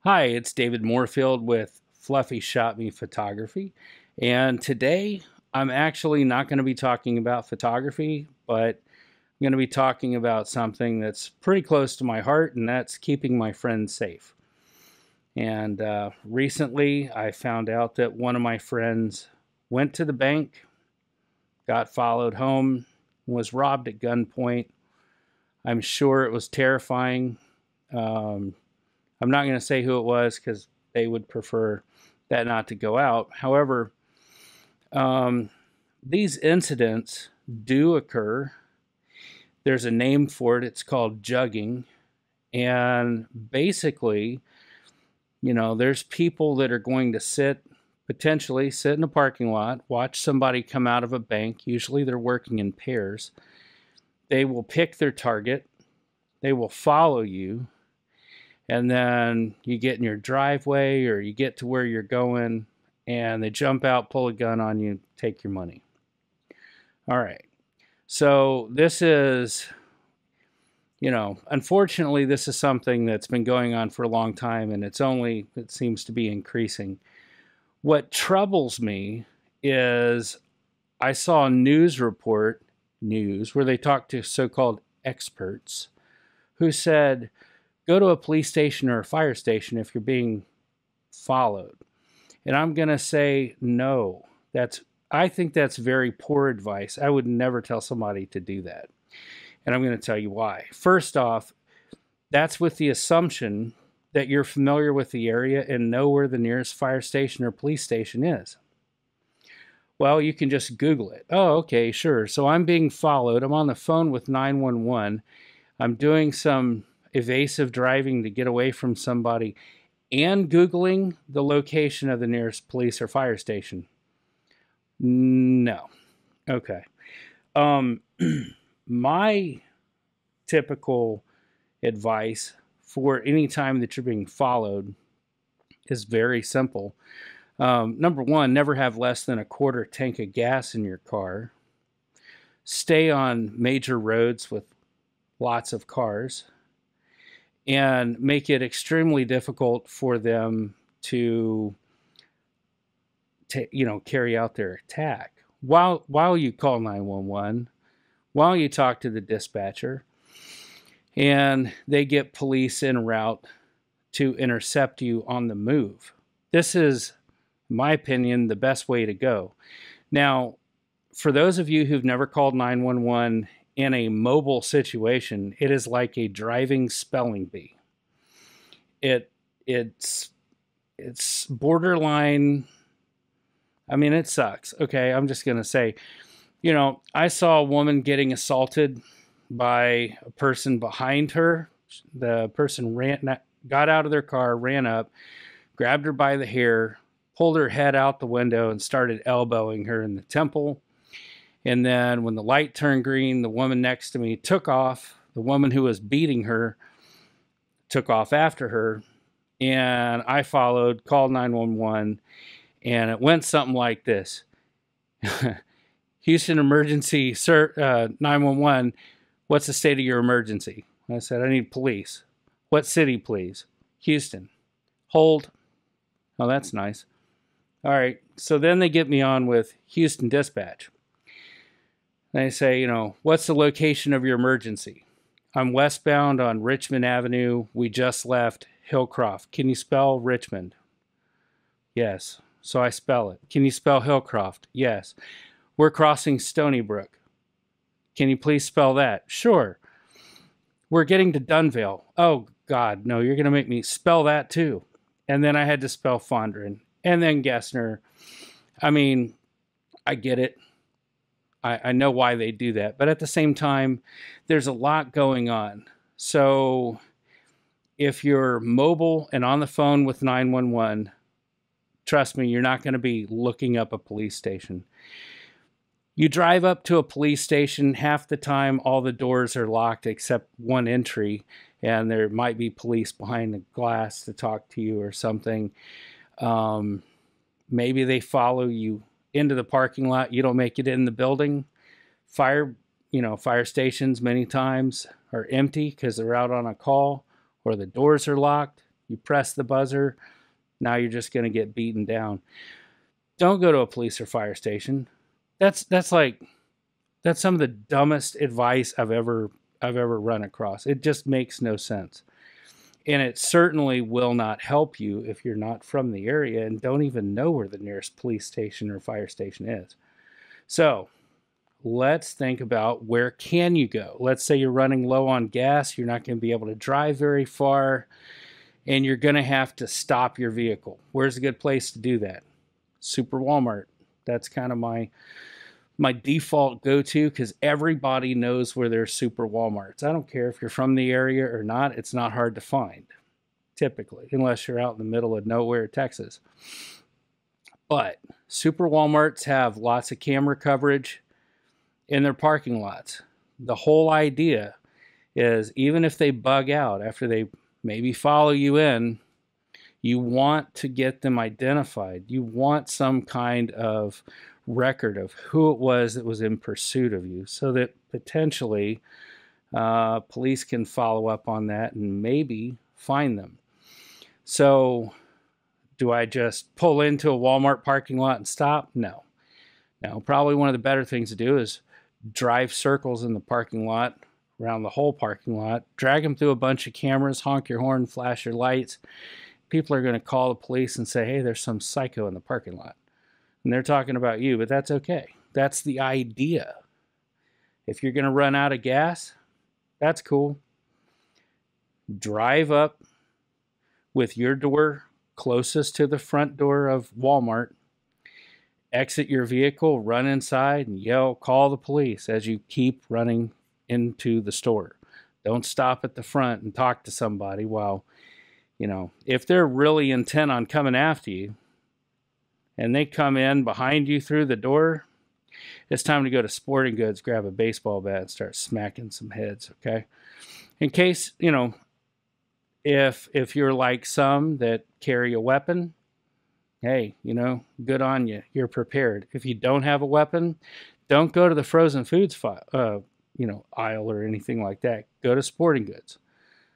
Hi, it's David Moorfield with Fluffy Shot Me Photography. And today I'm actually not going to be talking about photography, but I'm going to be talking about something that's pretty close to my heart, and that's keeping my friends safe. And recently I found out that one of my friends went to the bank, got followed home, was robbed at gunpoint. I'm sure it was terrifying. Um, I'm not going to say who it was because they would prefer that not to go out. However, um, these incidents do occur. There's a name for it. It's called jugging. And basically, there's people that are going to potentially sit in a parking lot, watch somebody come out of a bank. Usually they're working in pairs. They will pick their target, they will follow you, and then you get in your driveway or you get to where you're going and they jump out, pull a gun on you, take your money. All right. So this is, unfortunately, this is something that's been going on for a long time, and it seems to be increasing. What troubles me is I saw a news where they talked to so-called experts who said, go to a police station or a fire station if you're being followed. And I'm going to say no. I think that's very poor advice. I would never tell somebody to do that. And I'm going to tell you why. First off, that's with the assumption that you're familiar with the area and know where the nearest fire station or police station is. Well, you can just Google it. Oh, okay, sure. So I'm being followed. I'm on the phone with 911. I'm doing some evasive driving to get away from somebody and Googling the location of the nearest police or fire station. No. Okay. Um, my typical advice for any time that you're being followed is very simple. Number one, never have less than a quarter tank of gas in your car. Stay on major roads with lots of cars and make it extremely difficult for them to carry out their attack while you call 911, while you talk to the dispatcher, and they get police en route to intercept you on the move. This is, in my opinion, the best way to go. Now, for those of you who've never called 911 in a mobile situation, it is like a driving spelling bee. It's borderline. I mean, it sucks. Okay, I'm just gonna say, I saw a woman getting assaulted by a person behind her. The person got out of their car, ran up, grabbed her by the hair, pulled her head out the window, and started elbowing her in the temple. And then when the light turned green, the woman next to me took off. The woman who was beating her took off after her. And I followed, called 911, and it went something like this. Houston emergency, sir, 911, what's the state of your emergency? I said, I need police. What city, please? Houston. Hold. Oh, that's nice. All right. So then they get me on with Houston dispatch. They say, what's the location of your emergency? I'm westbound on Richmond Avenue. We just left Hillcroft. Can you spell Richmond? Yes. So I spell it. Can you spell Hillcroft? Yes. We're crossing Stony Brook. Can you please spell that? Sure. We're getting to Dunvale. Oh, God, no, you're going to make me spell that too. And then I had to spell Fondren and then Gessner. I mean, I get it. I know why they do that. But at the same time, there's a lot going on. So if you're mobile and on the phone with 911, trust me, you're not going to be looking up a police station. You drive up to a police station, half the time all the doors are locked except one entry, and there might be police behind the glass to talk to you or something. Maybe they follow you into the parking lot. You don't make it in the building. Fire stations many times are empty because they're out on a call or the doors are locked. You press the buzzer, now you're just going to get beaten down. Don't go to a police or fire station. That's like that's some of the dumbest advice I've ever run across. It just makes no sense. And it certainly will not help you if you're not from the area and don't even know where the nearest police station or fire station is. So, let's think about where can you go. Let's say you're running low on gas, you're not going to be able to drive very far, and you're going to have to stop your vehicle. Where's a good place to do that? Super Walmart. That's kind of my default go-to because everybody knows where there's Super Walmarts. I don't care if you're from the area or not. It's not hard to find, typically, unless you're out in the middle of nowhere, Texas. But Super Walmarts have lots of camera coverage in their parking lots. The whole idea is even if they bug out after they maybe follow you in, you want to get them identified. You want some kind of record of who it was that was in pursuit of you so that potentially police can follow up on that and maybe find them. So do I just pull into a Walmart parking lot and stop? No. Now, probably one of the better things to do is drive circles in the parking lot, around the whole parking lot, drag them through a bunch of cameras, honk your horn, flash your lights. People are going to call the police and say, hey, there's some psycho in the parking lot. And they're talking about you, but that's okay. That's the idea. If you're going to run out of gas, that's cool. Drive up with your door closest to the front door of Walmart. Exit your vehicle, run inside, and yell, call the police as you keep running into the store. Don't stop at the front and talk to somebody while, if they're really intent on coming after you and they come in behind you through the door, it's time to go to Sporting Goods, grab a baseball bat, and start smacking some heads, okay? In case, if you're like some that carry a weapon, hey, good on you. You're prepared. If you don't have a weapon, don't go to the frozen foods aisle or anything like that. Go to Sporting Goods.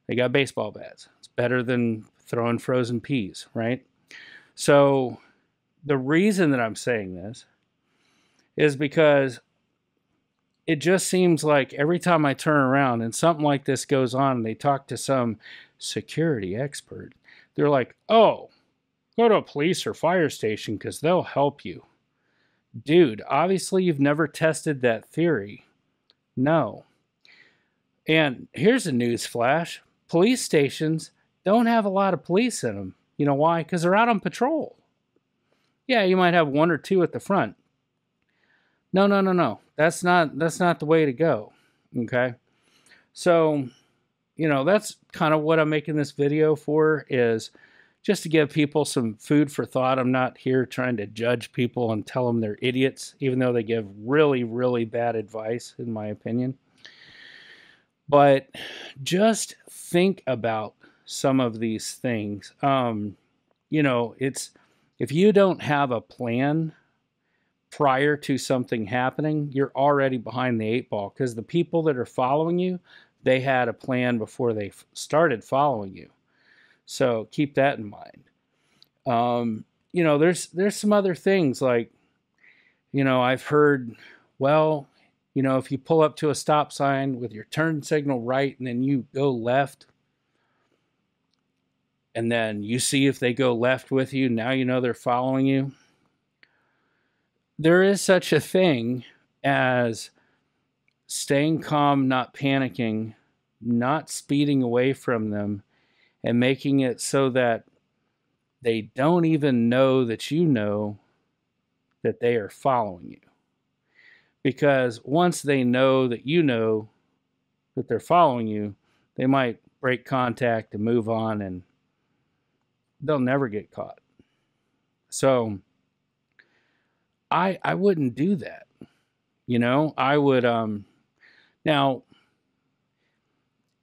They got baseball bats. It's better than throwing frozen peas, right? So the reason that I'm saying this is because it just seems like every time I turn around and something like this goes on and they talk to some security expert, they're like, oh, go to a police or fire station because they'll help you. Dude, obviously you've never tested that theory. No. And here's a news flash. Police stations don't have a lot of police in them. You know why? Because they're out on patrol. Yeah, you might have one or two at the front. No. That's not the way to go. Okay? So, that's kind of what I'm making this video for, is just to give people some food for thought. I'm not here trying to judge people and tell them they're idiots, even though they give really, really bad advice, in my opinion. But just think about some of these things. It's if you don't have a plan prior to something happening, you're already behind the 8 ball, because the people that are following you, they had a plan before they started following you. So keep that in mind. There's some other things like, I've heard, if you pull up to a stop sign with your turn signal right and then you go left, and then you see if they go left with you, now you know they're following you. There is such a thing as staying calm, not panicking, not speeding away from them, and making it so that they don't even know that they are following you. Because once they know that that they're following you, they might break contact and move on, and they'll never get caught. So I wouldn't do that. I would, now,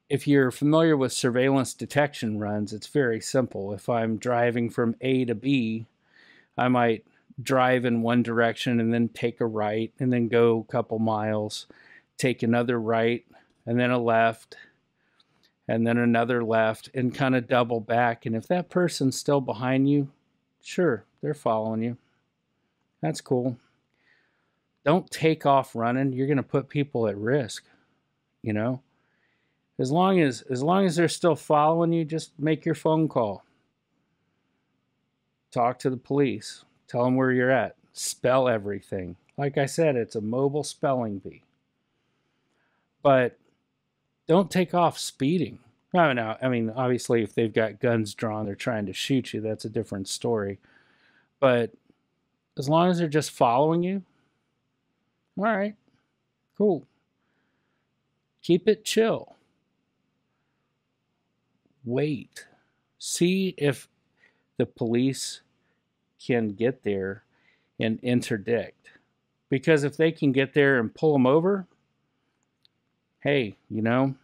if you're familiar with surveillance detection runs, it's very simple. If I'm driving from A to B, I might drive in one direction and then take a right and then go a couple miles, take another right and then a left, and then another left, and kind of double back. And if that person's still behind you, sure, they're following you. That's cool. Don't take off running. You're going to put people at risk, you know? As long as they're still following you, just make your phone call. Talk to the police. Tell them where you're at. Spell everything. Like I said, it's a mobile spelling bee. But don't take off speeding. No, I mean, obviously, if they've got guns drawn, they're trying to shoot you. That's a different story. But as long as they're just following you, all right, cool. Keep it chill. Wait. See if the police can get there and interdict. Because if they can get there and pull them over, hey, you know,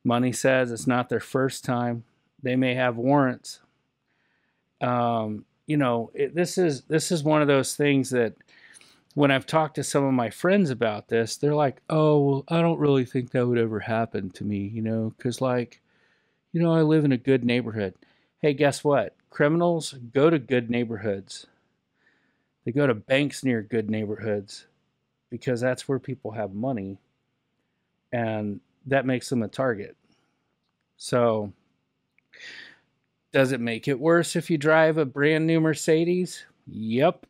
money says it's not their first time. They may have warrants. You know, this is one of those things that when I've talked to some of my friends about this, they're like, "Oh, well, I don't really think that would ever happen to me, you know, because like, you know, I live in a good neighborhood." Hey, guess what? Criminals go to good neighborhoods. They go to banks near good neighborhoods because that's where people have money, and that makes them a target. So, does it make it worse if you drive a brand new Mercedes? Yep.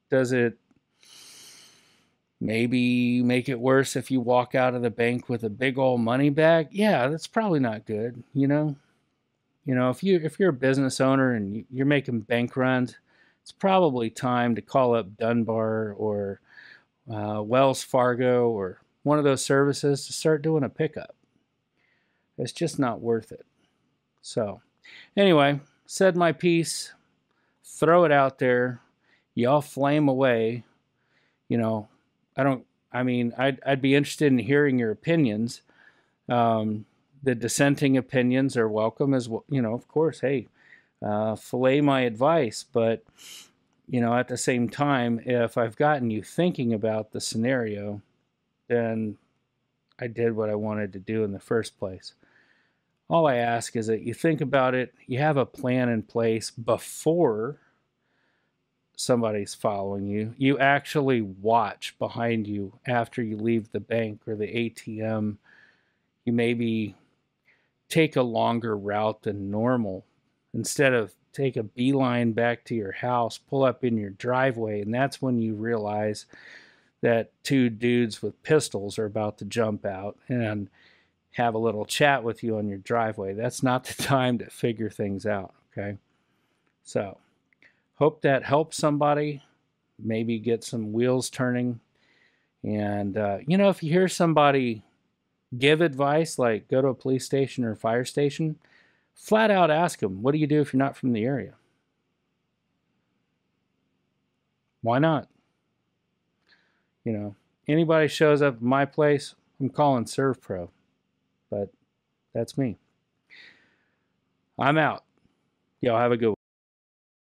Does it maybe make it worse if you walk out of the bank with a big old money bag? Yeah, that's probably not good, you know? You know, if you're a business owner and you're making bank runs, it's probably time to call up Dunbar or Wells Fargo or one of those services to start doing a pickup. It's just not worth it. So, anyway, said my piece. Throw it out there. Y'all flame away. You know, I'd be interested in hearing your opinions. The dissenting opinions are welcome as well. You know, of course, hey, fillet my advice. But, you know, at the same time, if I've gotten you thinking about the scenario, then I did what I wanted to do in the first place. All I ask is that you think about it, you have a plan in place before somebody's following you. You actually watch behind you after you leave the bank or the ATM. You maybe take a longer route than normal. Instead of take a beeline back to your house, pull up in your driveway, and that's when you realize that two dudes with pistols are about to jump out and have a little chat with you on your driveway. That's not the time to figure things out, okay? So, hope that helps somebody, maybe get some wheels turning. And, you know, if you hear somebody give advice, like go to a police station or a fire station, flat out ask them, what do you do if you're not from the area? Why not? You know, anybody shows up at my place, I'm calling ServPro. But that's me. I'm out. Y'all have a good one.